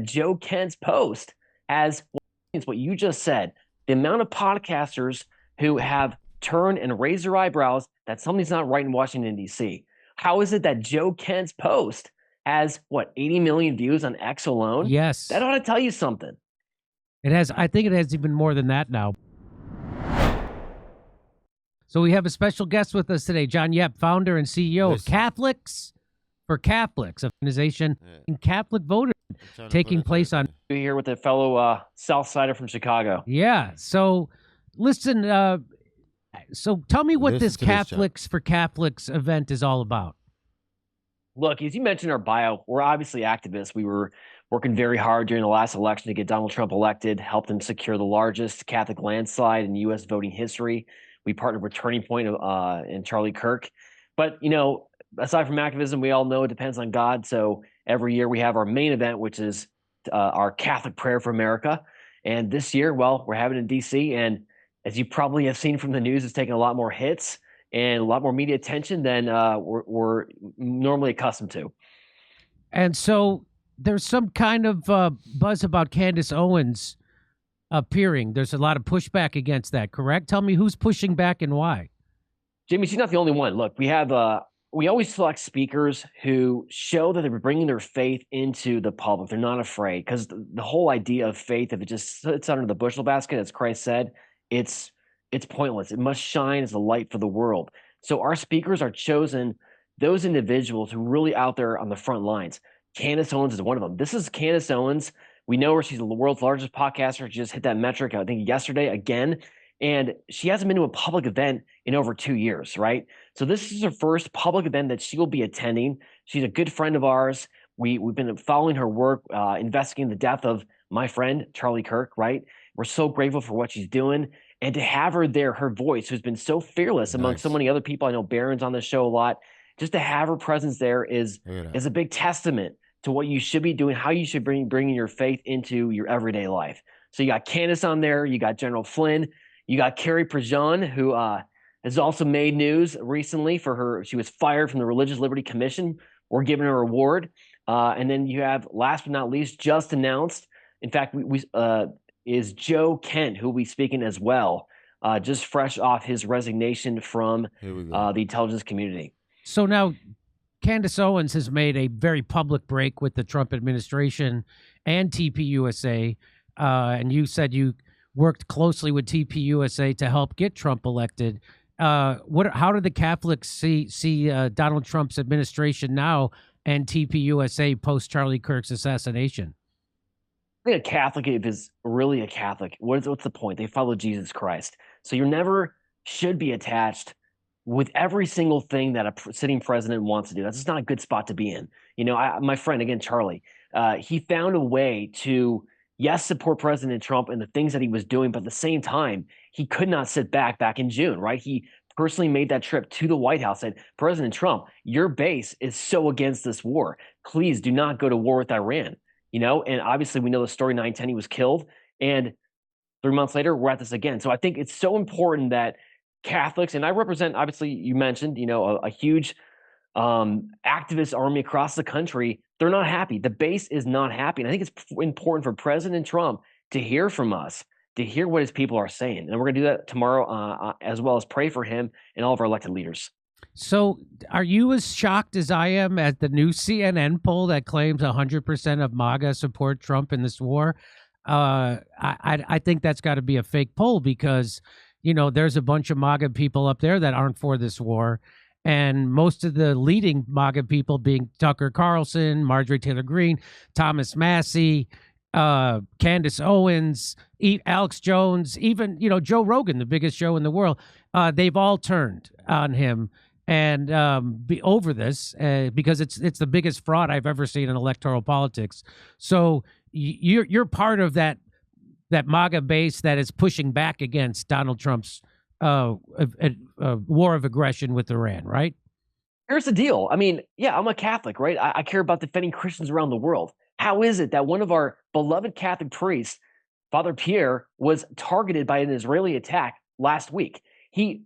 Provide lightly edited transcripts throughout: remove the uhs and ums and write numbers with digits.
Joe Kent's post has what you just said. The amount of podcasters who have turned and raised their eyebrows that something's not right in Washington, D.C. How is it that Joe Kent's post has, 80 million views on X alone? Yes. That ought to tell you something. It has. I think it has even more than that now. So we have a special guest with us today, John Yep, founder and CEO of Catholics for Catholics, an organization in Catholic voters taking place on. We're here with a fellow South Sider from Chicago. Yeah. So listen, so tell me what this Catholics for Catholics event is all about. Look, as you mentioned in our bio, we're obviously activists. We were working very hard during the last election to get Donald Trump elected, helped him secure the largest Catholic landslide in U.S. voting history. We partnered with Turning Point and Charlie Kirk. But, aside from activism, we all know it depends on God. So every year we have our main event, which is our Catholic Prayer for America. And this year, we're having it in D.C. And as you probably have seen from the news, it's taking a lot more hits and a lot more media attention than we're normally accustomed to. And so there's some kind of buzz about Candace Owens appearing. There's a lot of pushback against that, correct? Tell me who's pushing back and why. Jimmy, she's not the only one. Look, we always select speakers who show that they're bringing their faith into the public. They're not afraid, because the whole idea of faith, if it just sits under the bushel basket, as Christ said, it's pointless. It must shine as a light for the world. So our speakers are chosen, those individuals who are really out there on the front lines. Candace Owens is one of them. This is Candace Owens. We know her. She's the world's largest podcaster. She just hit that metric, I think, yesterday again. And she hasn't been to a public event in over 2 years, right? So this is her first public event that she will be attending. She's a good friend of ours. We've been following her work, investigating the death of my friend, Charlie Kirk, right? We're so grateful for what she's doing. And to have her there, her voice, who's been so fearless among so many other people. I know Barron's on the show a lot. Just to have her presence there is a big testament to what you should be doing, how you should bringing your faith into your everyday life. So you got Candace on there. You got General Flynn. You got Carrie Prejean, who has also made news recently for her. She was fired from the Religious Liberty Commission. We're giving her a reward. And then you have, last but not least, just announced, in fact, is Joe Kent, who will be speaking as well, just fresh off his resignation from the intelligence community. So now Candace Owens has made a very public break with the Trump administration and TPUSA. And you said you worked closely with TPUSA to help get Trump elected. How did the Catholics see Donald Trump's administration now and TPUSA post Charlie Kirk's assassination? I think a Catholic, if is really a Catholic, what's the point? They follow Jesus Christ. So you never should be attached with every single thing that a sitting president wants to do. That's just not a good spot to be in. My friend, again, Charlie, he found a way to, yes, support President Trump and the things that he was doing, but at the same time, he could not sit back in June, right? He personally made that trip to the White House, said, President Trump, your base is so against this war. Please do not go to war with Iran. And obviously we know the story 9/10, he was killed. And 3 months later, we're at this again. So I think it's so important that Catholics, and I represent, obviously you mentioned, a huge activist army across the country. They're not happy. The base is not happy. And I think it's important for President Trump to hear from us, to hear what his people are saying. And we're going to do that tomorrow, as well as pray for him and all of our elected leaders. So are you as shocked as I am at the new CNN poll that claims 100% of MAGA support Trump in this war? I think that's got to be a fake poll, because, there's a bunch of MAGA people up there that aren't for this war. And most of the leading MAGA people being Tucker Carlson, Marjorie Taylor Greene, Thomas Massie, Candace Owens, Alex Jones, even, Joe Rogan, the biggest show in the world, they've all turned on him and be over this because it's the biggest fraud I've ever seen in electoral politics. So you're part of that MAGA base that is pushing back against Donald Trump's war of aggression with Iran, right? Here's the deal. I mean, yeah, I'm a Catholic, right? I care about defending Christians around the world. How is it that one of our beloved Catholic priests, Father Pierre, was targeted by an Israeli attack last week?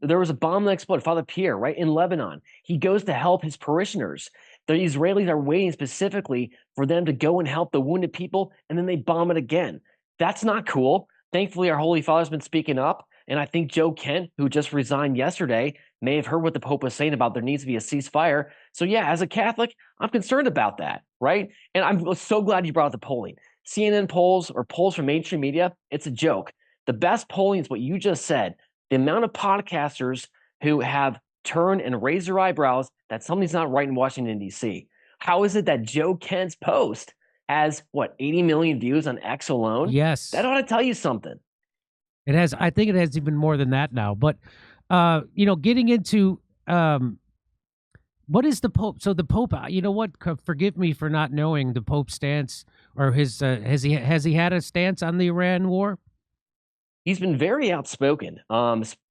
There was a bomb that exploded, Father Pierre, right, in Lebanon. He goes to help his parishioners. The Israelis are waiting specifically for them to go and help the wounded people, and then they bomb it again. That's not cool. Thankfully, our Holy Father's been speaking up, and I think Joe Kent, who just resigned yesterday, may have heard what the Pope was saying about there needs to be a ceasefire. So yeah, as a Catholic, I'm concerned about that, right? And I'm so glad you brought up the polling. CNN polls or polls from mainstream media, it's a joke. The best polling is what you just said. The amount of podcasters who have turned and raised their eyebrows that something's not right in Washington, D.C. How is it that Joe Kent's post has, 80 million views on X alone? Yes. That ought to tell you something. It has. I think it has even more than that now. But, getting into what is the Pope? So the Pope, you know what? Forgive me for not knowing the Pope's stance or his. Has he had a stance on the Iran war? He's been very outspoken.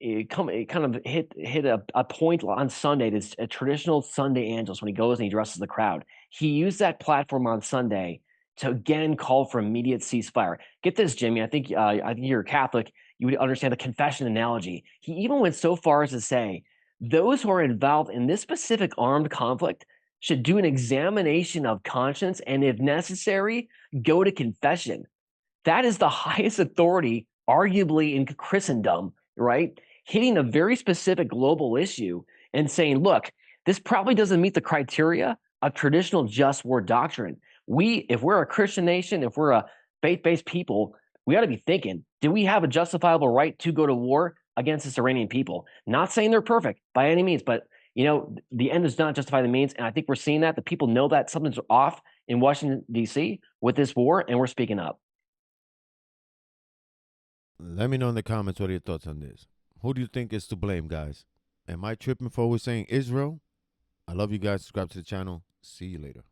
It kind of hit a point on Sunday. This a traditional Sunday Angelus when he goes and he addresses the crowd. He used that platform on Sunday to again call for immediate ceasefire. Get this, Jimmy. I think you're a Catholic. You would understand the confession analogy. He even went so far as to say those who are involved in this specific armed conflict should do an examination of conscience and, if necessary, go to confession. That is the highest authority, arguably, in Christendom, right? Hitting a very specific global issue and saying, look, this probably doesn't meet the criteria of traditional just war doctrine. If we're a Christian nation, if we're a faith-based people, we ought to be thinking, do we have a justifiable right to go to war against this Iranian people? Not saying they're perfect by any means, but the end does not justify the means. And I think we're seeing that. The people know that something's off in Washington, D.C. with this war, and we're speaking up. Let me know in the comments what are your thoughts on this. Who do you think is to blame, guys? Am I tripping for always saying Israel? I love you guys. Subscribe to the channel. See you later.